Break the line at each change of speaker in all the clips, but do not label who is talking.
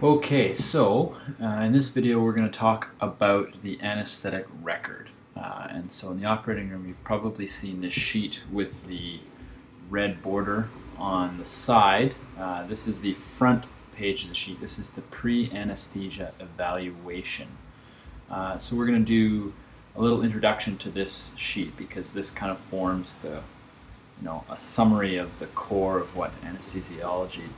Okay, so in this video we're going to talk about the anesthetic record. And so in the operating room you've probably seen this sheet with the red border on the side. This is the front page of the sheet. This is the pre-anesthesia evaluation. So we're going to do a little introduction to this sheet because this kind of forms the, a summary of the core of what anesthesiology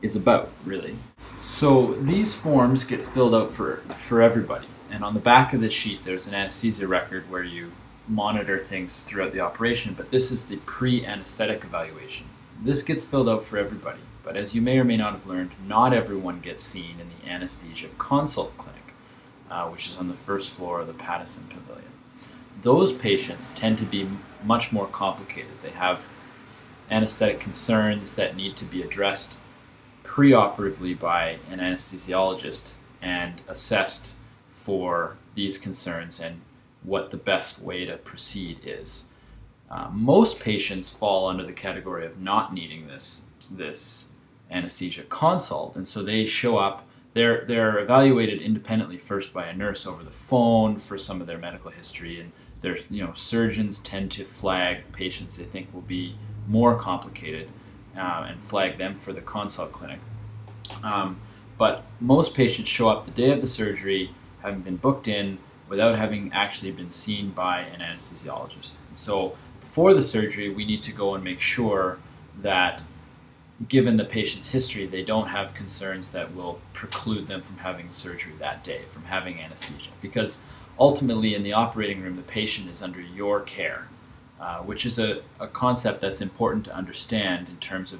is about, really. So these forms get filled out for everybody, and on the back of this sheet there's an anesthesia record where you monitor things throughout the operation, but this is the pre-anesthetic evaluation. This gets filled out for everybody, but as you may or may not have learned, not everyone gets seen in the anesthesia consult clinic, which is on the first floor of the Pattison Pavilion. Those patients tend to be much more complicated. They have anesthetic concerns that need to be addressed preoperatively by an anesthesiologist and assessed for these concerns and what the best way to proceed is. Most patients fall under the category of not needing this anesthesia consult, and so they show up. They're evaluated independently first by a nurse over the phone for some of their medical history, and surgeons tend to flag patients they think will be more complicated and flag them for the consult clinic. But most patients show up the day of the surgery, having been booked in, without having actually been seen by an anesthesiologist. So before the surgery, we need to go and make sure that, given the patient's history, they don't have concerns that will preclude them from having surgery that day, from having anesthesia. Because ultimately in the operating room, the patient is under your care, which is a concept that's important to understand in terms of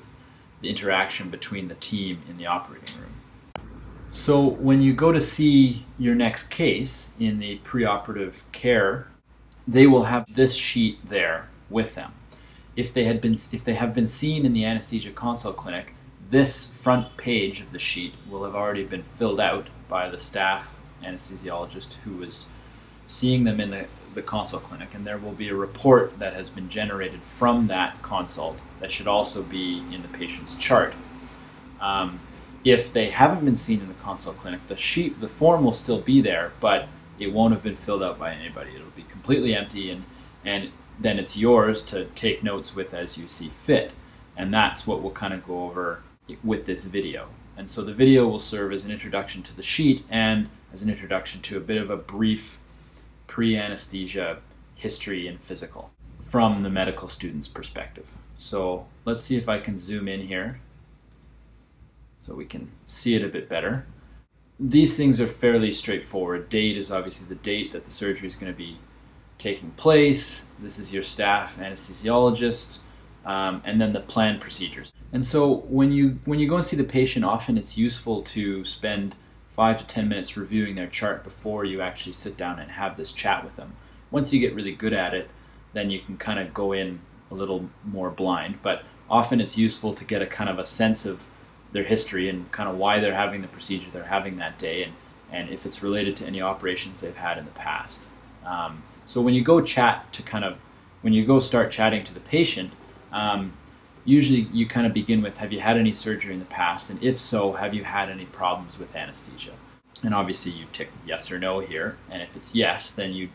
the interaction between the team in the operating room. So when you go to see your next case in the preoperative care, they will have this sheet there with them. If they have been seen in the anesthesia consult clinic, this front page of the sheet will have already been filled out by the staff anesthesiologist who was seeing them in the consult clinic, and there will be a report that has been generated from that consult that should also be in the patient's chart. If they haven't been seen in the consult clinic, the form will still be there, but it won't have been filled out by anybody. It'll be completely empty, and then it's yours to take notes with as you see fit. And that's what we'll kind of go over with this video. And so the video will serve as an introduction to the sheet and as an introduction to a bit of a brief pre-anesthesia history and physical from the medical student's perspective. So let's see if I can zoom in here so we can see it a bit better. These things are fairly straightforward. Date is obviously the date that the surgery is going to be taking place. This is your staff anesthesiologist, and then the planned procedures. And so when you go and see the patient, often it's useful to spend 5 to 10 minutes reviewing their chart before you actually sit down and have this chat with them. Once you get really good at it, then you can kind of go in a little more blind, but often it's useful to get a kind of a sense of their history and kind of why they're having the procedure they're having that day, and if it's related to any operations they've had in the past. So when you go start chatting to the patient, usually you kind of begin with, have you had any surgery in the past? And if so, have you had any problems with anesthesia? And obviously you tick yes or no here. And if it's yes, then you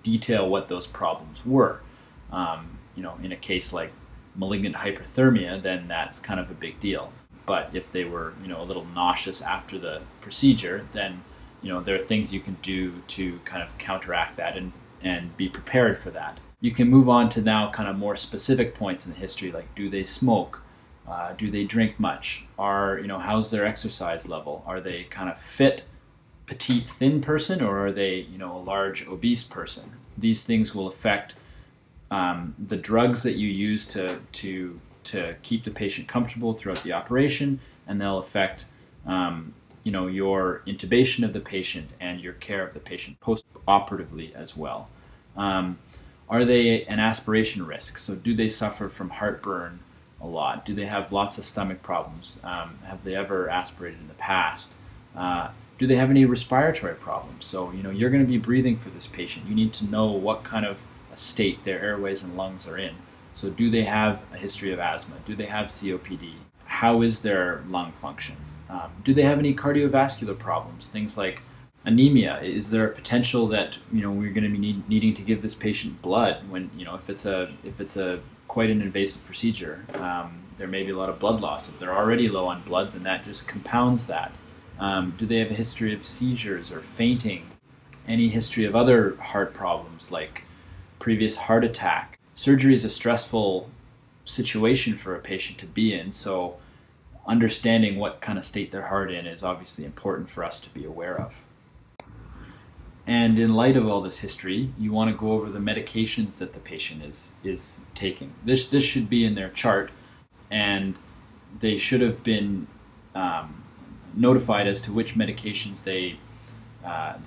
detail what those problems were. In a case like malignant hyperthermia, then that's kind of a big deal. But if they were, a little nauseous after the procedure, then, there are things you can do to kind of counteract that and be prepared for that. You can move on to now kind of more specific points in the history, like do they smoke? Do they drink much? How's their exercise level? Are they kind of fit, petite, thin person, or are they, a large, obese person? These things will affect the drugs that you use to keep the patient comfortable throughout the operation, and they'll affect your intubation of the patient and your care of the patient post-operatively as well. Are they an aspiration risk? So do they suffer from heartburn a lot? Do they have lots of stomach problems? Have they ever aspirated in the past? Do they have any respiratory problems? So you're going to be breathing for this patient. You need to know what kind of a state their airways and lungs are in. So do they have a history of asthma? Do they have COPD? How is their lung function? Do they have any cardiovascular problems? Things like anemia. Is there a potential that we're going to be needing to give this patient blood when if it's a quite an invasive procedure? There may be a lot of blood loss. If they're already low on blood, then that just compounds that. Do they have a history of seizures or fainting? Any history of other heart problems like previous heart attack? Surgery is a stressful situation for a patient to be in, so understanding what kind of state their heart in is obviously important for us to be aware of. And in light of all this history, you want to go over the medications that the patient is taking. This should be in their chart, and they should have been notified as to which medications they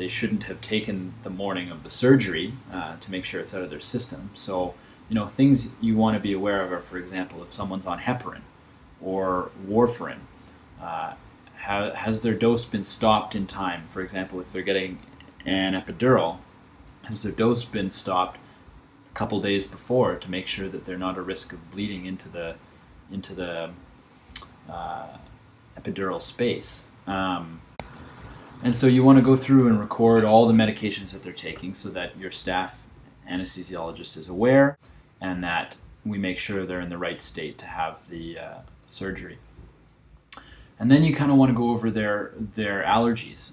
shouldn't have taken the morning of the surgery to make sure it's out of their system. So, things you want to be aware of are, for example, if someone's on heparin or warfarin, has their dose been stopped in time? For example, if they're getting an epidural, has their dose been stopped a couple days before to make sure that they're not at risk of bleeding into the epidural space? And so you want to go through and record all the medications that they're taking so that your staff anesthesiologist is aware and that we make sure they're in the right state to have the surgery. And then you kind of want to go over their allergies.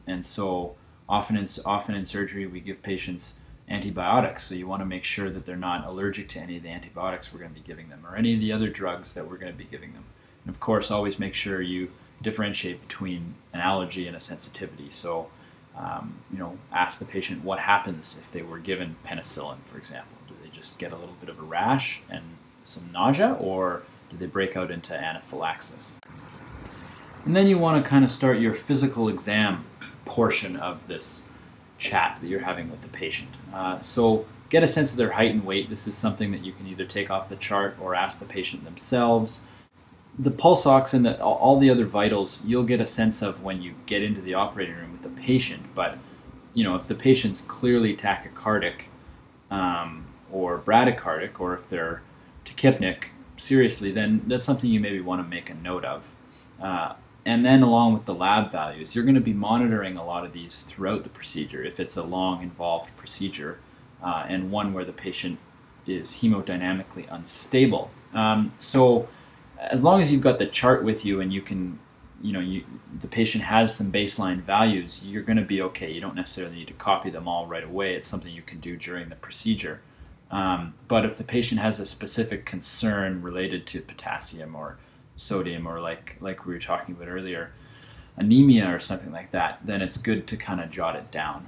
And so often in surgery we give patients antibiotics, so you want to make sure that they're not allergic to any of the antibiotics we're going to be giving them or any of the other drugs that we're going to be giving them. And of course, always make sure you differentiate between an allergy and a sensitivity. So, ask the patient what happens if they were given penicillin, for example. Do they just get a little bit of a rash and some nausea, or do they break out into anaphylaxis? And then you want to kind of start your physical exam portion of this chat that you're having with the patient. So get a sense of their height and weight. This is something that you can either take off the chart or ask the patient themselves. The pulse ox and all the other vitals, you'll get a sense of when you get into the operating room with the patient. But if the patient's clearly tachycardic or bradycardic, or if they're tachypnic, seriously, then that's something you maybe want to make a note of. And then along with the lab values, you're going to be monitoring a lot of these throughout the procedure if it's a long, involved procedure and one where the patient is hemodynamically unstable. So as long as you've got the chart with you and you can, the patient has some baseline values, you're going to be okay. You don't necessarily need to copy them all right away. It's something you can do during the procedure. But if the patient has a specific concern related to potassium or sodium or like we were talking about earlier, anemia or something like that, then it's good to kind of jot it down.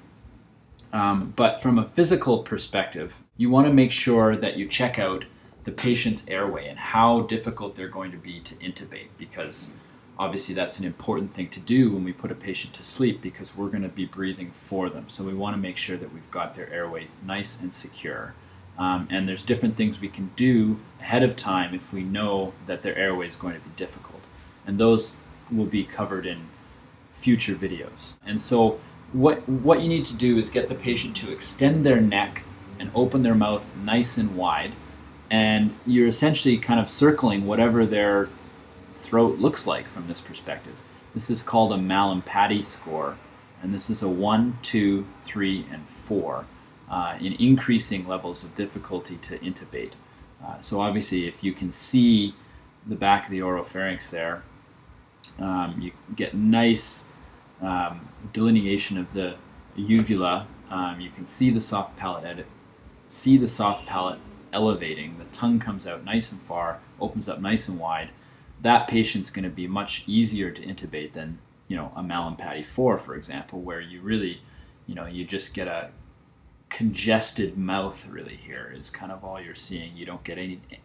But from a physical perspective, you want to make sure that you check out the patient's airway and how difficult they're going to be to intubate, because obviously that's an important thing to do when we put a patient to sleep, because we're going to be breathing for them. So we want to make sure that we've got their airways nice and secure. And there's different things we can do ahead of time if we know that their airway is going to be difficult. And those will be covered in future videos. And so what you need to do is get the patient to extend their neck and open their mouth nice and wide. And you're essentially kind of circling whatever their throat looks like from this perspective. This is called a Mallampati score. And this is a 1, 2, 3, and 4. In increasing levels of difficulty to intubate. So obviously if you can see the back of the oropharynx there, you get nice delineation of the uvula. You can see the soft palate elevating. The tongue comes out nice and far, opens up nice and wide. That patient's going to be much easier to intubate than a Mallampati 4, for example, where you really you just get a congested mouth. Really, here is kind of all you're seeing. You don't get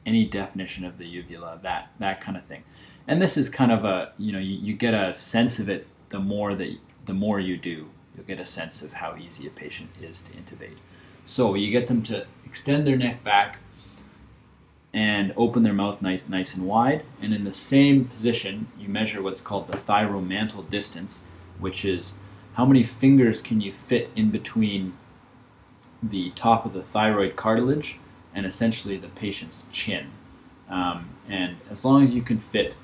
any definition of the uvula, that kind of thing. And this is kind of a you get a sense of it the more you do. You'll get a sense of how easy a patient is to intubate. So you get them to extend their neck back and open their mouth nice and wide. And in the same position, you measure what's called the thyromantle distance, which is how many fingers can you fit in between the top of the thyroid cartilage and essentially the patient's chin. And as long as you can fit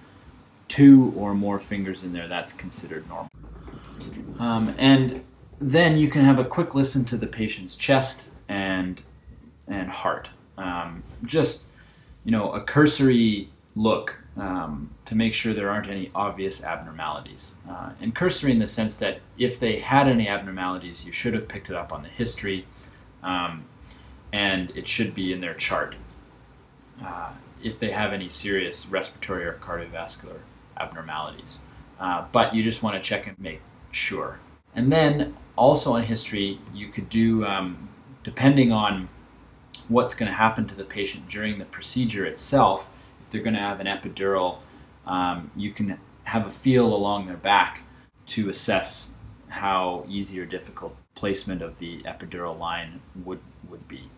2 or more fingers in there, that's considered normal. And then you can have a quick listen to the patient's chest and heart. Just, a cursory look to make sure there aren't any obvious abnormalities. And cursory in the sense that if they had any abnormalities, you should have picked it up on the history, and it should be in their chart. If they have any serious respiratory or cardiovascular abnormalities. But you just want to check and make sure. And then also on history, you could do, depending on what's going to happen to the patient during the procedure itself, if they're going to have an epidural, you can have a feel along their back to assess how easy or difficult placement of the epidural line would be.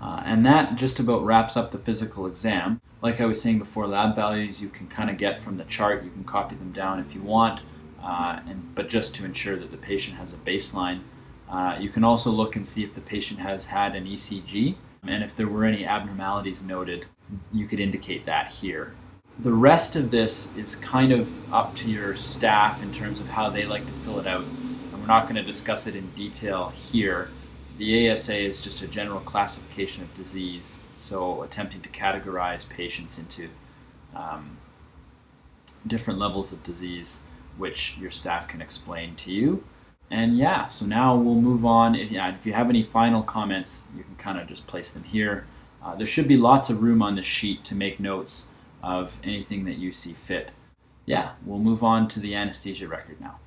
And that just about wraps up the physical exam. Like I was saying before, lab values you can kind of get from the chart. You can copy them down if you want, but just to ensure that the patient has a baseline. You can also look and see if the patient has had an ECG, and if there were any abnormalities noted, you could indicate that here. The rest of this is kind of up to your staff in terms of how they like to fill it out, and we're not going to discuss it in detail here. The ASA is just a general classification of disease, so attempting to categorize patients into different levels of disease, which your staff can explain to you. And yeah, so now we'll move on. If you have any final comments, you can kind of just place them here. There should be lots of room on the sheet to make notes of anything that you see fit. Yeah, we'll move on to the anesthesia record now.